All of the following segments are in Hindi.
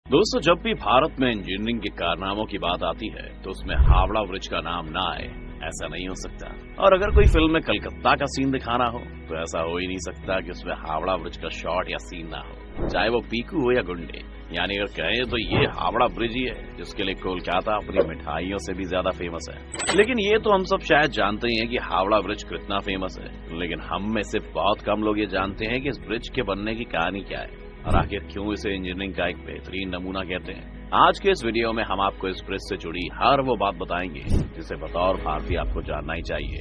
दोस्तों, जब भी भारत में इंजीनियरिंग के कारनामों की बात आती है तो उसमें हावड़ा ब्रिज का नाम ना आए ऐसा नहीं हो सकता। और अगर कोई फिल्म में कलकत्ता का सीन दिखाना हो तो ऐसा हो ही नहीं सकता कि उसमें हावड़ा ब्रिज का शॉट या सीन ना हो, चाहे वो पीकू हो या गुंडे। यानी अगर कहें तो ये हावड़ा ब्रिज ही है जिसके लिए कोलकाता अपनी मिठाइयों से भी ज्यादा फेमस है। लेकिन ये तो हम सब शायद जानते ही हैं कि हावड़ा ब्रिज कितना फेमस है, लेकिन हम में से बहुत कम लोग ये जानते हैं कि इस ब्रिज के बनने की कहानी क्या है और आखिर क्यों इसे इंजीनियरिंग का एक बेहतरीन नमूना कहते हैं। आज के इस वीडियो में हम आपको इस ब्रिज से जुड़ी हर वो बात बताएंगे जिसे बतौर भारतीय आपको जानना ही चाहिए।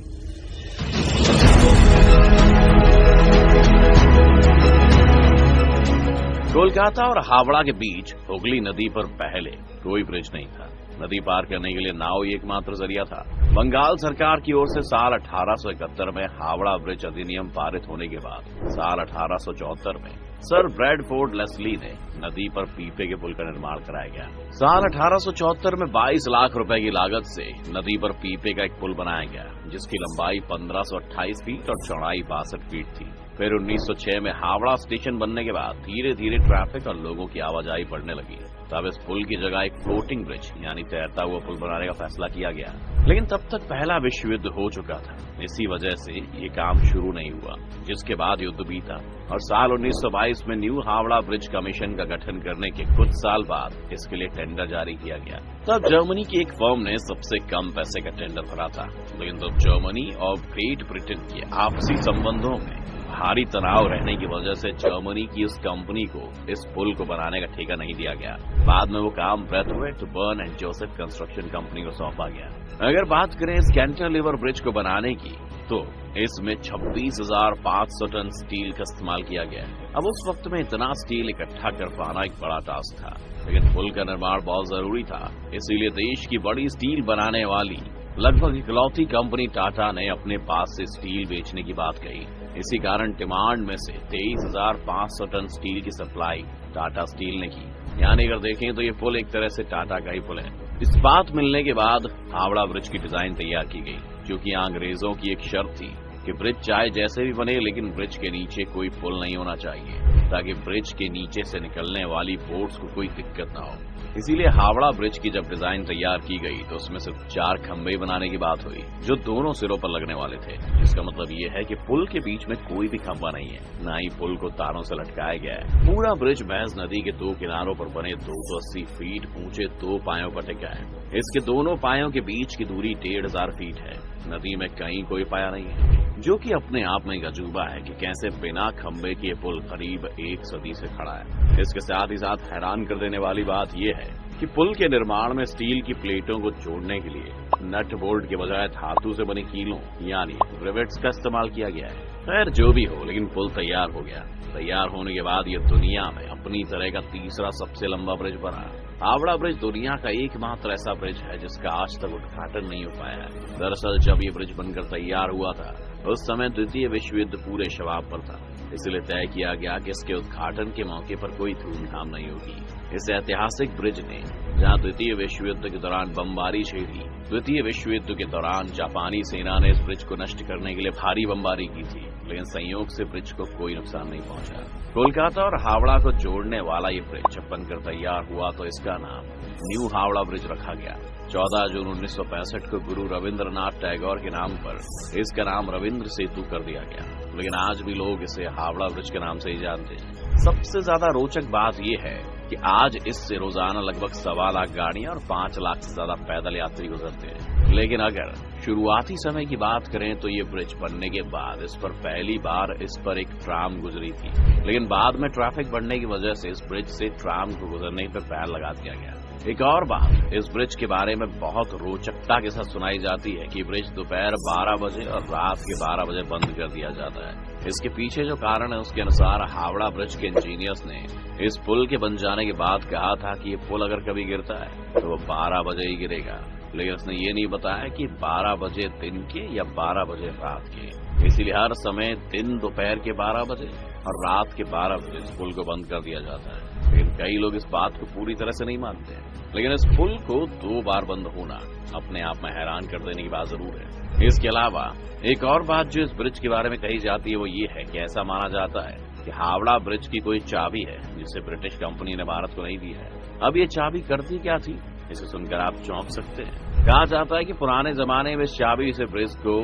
कोलकाता और हावड़ा के बीच हुगली नदी पर पहले कोई ब्रिज नहीं था। नदी पार करने के लिए नाव ही एकमात्र जरिया था। बंगाल सरकार की ओर से साल 1871 में हावड़ा ब्रिज अधिनियम पारित होने के बाद साल 1874 में सर ब्रैडफोर्ड लेस्ली ने नदी पर पीपे के पुल का निर्माण कराया गया। साल 1874 में 22 लाख रुपए की लागत से नदी पर पीपे का एक पुल बनाया गया जिसकी लंबाई 1528 फीट और चौड़ाई 62 फीट थी। फिर 1906 में हावड़ा स्टेशन बनने के बाद धीरे धीरे ट्रैफिक और लोगों की आवाजाही बढ़ने लगी। तब इस पुल की जगह एक फ्लोटिंग ब्रिज यानी तैरता हुआ पुल बनाने का फैसला किया गया, लेकिन तब तक पहला विश्व युद्ध हो चुका था। इसी वजह से ये काम शुरू नहीं हुआ, जिसके बाद युद्ध बीता और साल 1922 में न्यू हावड़ा ब्रिज कमीशन का गठन करने के कुछ साल बाद इसके लिए टेंडर जारी किया गया। तब जर्मनी की एक फर्म ने सबसे कम पैसे का टेंडर भरा था, लेकिन तब जर्मनी और ग्रेट ब्रिटेन के आपसी संबंधों में भारी तनाव रहने की वजह से जर्मनी की उस कंपनी को इस पुल को बनाने का ठेका नहीं दिया गया। बाद में वो काम Brathwaite burn and Joseph construction company को सौंपा गया। अगर बात करें इस कैंटिलीवर ब्रिज को बनाने की तो इसमें 26,500 टन स्टील का इस्तेमाल किया गया। अब उस वक्त में इतना स्टील इकट्ठा कर पाना एक बड़ा टास्क था, लेकिन पुल का निर्माण बहुत जरूरी था। इसीलिए देश की बड़ी स्टील बनाने वाली लगभग इकलौती कंपनी टाटा ने अपने पास से स्टील बेचने की बात कही। इसी कारण डिमांड में से 23,500 टन स्टील की सप्लाई टाटा स्टील ने की। यानी अगर देखें तो ये पुल एक तरह से टाटा का ही पुल है। इस बात मिलने के बाद हावड़ा ब्रिज की डिजाइन तैयार की गई, क्योंकि यहाँ अंग्रेजों की एक शर्त थी कि ब्रिज चाहे जैसे भी बने लेकिन ब्रिज के नीचे कोई पुल नहीं होना चाहिए, ताकि ब्रिज के नीचे से निकलने वाली बोट्स को कोई दिक्कत ना हो। इसीलिए हावड़ा ब्रिज की जब डिजाइन तैयार की गई तो उसमें सिर्फ 4 खंभे बनाने की बात हुई जो दोनों सिरों पर लगने वाले थे। इसका मतलब ये है कि पुल के बीच में कोई भी खंभा नहीं है, न ही पुल को तारों से लटकाया गया है। पूरा ब्रिज महज नदी के 2 किनारों पर बने 280 फीट ऊंचे 2 पायों पर टिका है। इसके दोनों पायों के बीच की दूरी 1,500 फीट है। नदी में कहीं कोई पाया नहीं है, जो कि अपने आप में एक अजूबा है कि कैसे बिना खंभे के पुल करीब 1 सदी से खड़ा है। इसके साथ ही साथ हैरान कर देने वाली बात यह है कि पुल के निर्माण में स्टील की प्लेटों को जोड़ने के लिए नट बोल्ट के बजाय धातु से बनी कीलों यानी रिवेट्स का इस्तेमाल किया गया है। खैर जो भी हो, लेकिन पुल तैयार हो गया। तैयार होने के बाद ये दुनिया में अपनी तरह का तीसरा सबसे लंबा ब्रिज बना। हावड़ा ब्रिज दुनिया का एकमात्र ऐसा ब्रिज है जिसका आज तक उद्घाटन नहीं हो पाया है। दरअसल जब ये ब्रिज बनकर तैयार हुआ था उस समय द्वितीय विश्व युद्ध पूरे शबाब पर था, इसलिए तय किया गया कि इसके उद्घाटन के मौके पर कोई धूमधाम नहीं होगी। इस ऐतिहासिक ब्रिज ने जहां द्वितीय विश्व युद्ध के दौरान बमबारी झेली, द्वितीय विश्व युद्ध के दौरान जापानी सेना ने इस ब्रिज को नष्ट करने के लिए भारी बमबारी की थी, लेकिन संयोग से ब्रिज को कोई नुकसान नहीं पहुंचा। कोलकाता और हावड़ा को जोड़ने वाला ये ब्रिज जब बनकर तैयार हुआ तो इसका नाम न्यू हावड़ा ब्रिज रखा गया। 14 जून 1965 को गुरु रविंद्रनाथ टैगोर के नाम पर इसका नाम रविंद्र सेतु कर दिया गया, लेकिन आज भी लोग इसे हावड़ा ब्रिज के नाम से ही जानते हैं। सबसे ज्यादा रोचक बात यह है कि आज इससे रोजाना लगभग 1.25 लाख गाड़ियां और 5 लाख से ज्यादा पैदल यात्री गुजरते हैं। लेकिन अगर शुरुआती समय की बात करें तो ये ब्रिज बनने के बाद इस पर पहली बार इस पर एक ट्राम गुजरी थी, लेकिन बाद में ट्रैफिक बढ़ने की वजह से इस ब्रिज से ट्राम को गुजरने पर बैन लगा दिया गया। एक और बात इस ब्रिज के बारे में बहुत रोचकता के साथ सुनाई जाती है कि ब्रिज दोपहर 12 बजे और रात के 12 बजे बंद कर दिया जाता है। इसके पीछे जो कारण है उसके अनुसार हावड़ा ब्रिज के इंजीनियर्स ने इस पुल के बन जाने के बाद कहा था कि ये पुल अगर कभी गिरता है तो वो 12 बजे ही गिरेगा, लेकिन उसने ये नहीं बताया कि 12 बजे दिन के या 12 बजे रात के। इसीलिए हर समय दिन दोपहर के 12 बजे और रात के 12 बजे इस पुल को बंद कर दिया जाता है। लेकिन कई लोग इस बात को पूरी तरह से नहीं मानते हैं, लेकिन इस पुल को 2 बार बंद होना अपने आप में हैरान कर देने की बात जरूर है। इसके अलावा एक और बात जो इस ब्रिज के बारे में कही जाती है वो ये है कि ऐसा माना जाता है कि हावड़ा ब्रिज की कोई चाबी है जिसे ब्रिटिश कंपनी ने भारत को नहीं दी है। अब ये चाबी करती क्या थी, इसे सुनकर आप चौंक सकते हैं। कहा जाता है कि पुराने जमाने में इस चाबी से ब्रिज को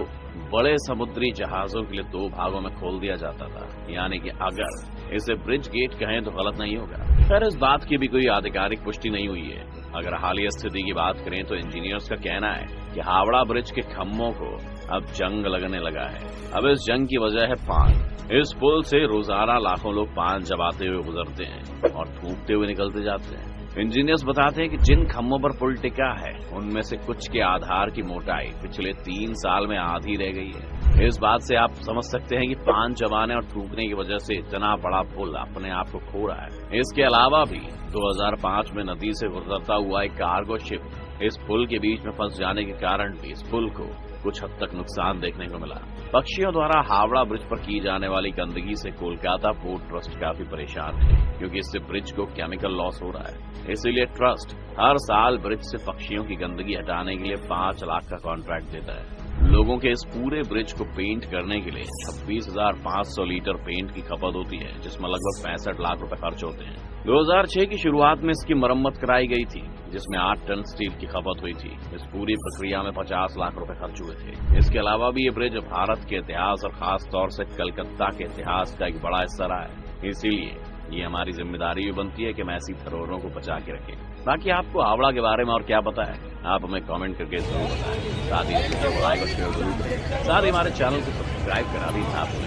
बड़े समुद्री जहाजों के लिए 2 भागों में खोल दिया जाता था, यानी कि अगर इसे ब्रिज गेट कहें तो गलत नहीं होगा। खैर, इस बात की भी कोई आधिकारिक पुष्टि नहीं हुई है। अगर हालिया स्थिति की बात करें तो इंजीनियर्स का कहना है कि हावड़ा ब्रिज के खम्भों को अब जंग लगने लगा है। अब इस जंग की वजह है पान। इस पुल से रोजाना लाखों लोग पान चबाते हुए गुजरते हैं और थूकते हुए निकलते जाते हैं। इंजीनियर्स बताते हैं कि जिन खम्भों पर पुल टिका है उनमें से कुछ के आधार की मोटाई पिछले 3 साल में आधी रह गई है। इस बात से आप समझ सकते हैं कि पान चबाने और थूकने की वजह से इतना बड़ा पुल अपने आप को खो रहा है। इसके अलावा भी 2005 में नदी से गुजरता हुआ एक कार्गो शिप इस पुल के बीच में फंस जाने के कारण भी इस पुल को कुछ हद तक नुकसान देखने को मिला। पक्षियों द्वारा हावड़ा ब्रिज पर की जाने वाली गंदगी से कोलकाता पोर्ट ट्रस्ट काफी परेशान है, क्योंकि इससे ब्रिज को केमिकल लॉस हो रहा है। इसीलिए ट्रस्ट हर साल ब्रिज से पक्षियों की गंदगी हटाने के लिए 5 लाख का कॉन्ट्रैक्ट देता है। लोगों के इस पूरे ब्रिज को पेंट करने के लिए 26,500 लीटर पेंट की खपत होती है, जिसमें लगभग 65 लाख रुपए खर्च होते हैं। 2006 की शुरुआत में इसकी मरम्मत कराई गई थी, जिसमें 8 टन स्टील की खपत हुई थी। इस पूरी प्रक्रिया में 50 लाख रुपए खर्च हुए थे। इसके अलावा भी ये ब्रिज भारत के इतिहास और खास तौर से कलकत्ता के इतिहास का एक बड़ा हिस्सा रहा है। इसीलिए ये हमारी जिम्मेदारी भी बनती है कि हम ऐसी धरोहरों को बचा के रखें। बाकी आपको हावड़ा के बारे में और क्या पता है, आप हमें कमेंट करके जरूर बताएं। साथ ही लाइक और शेयर जरूर करें। साथ ही हमारे चैनल को सब्सक्राइब करा भी था आपने।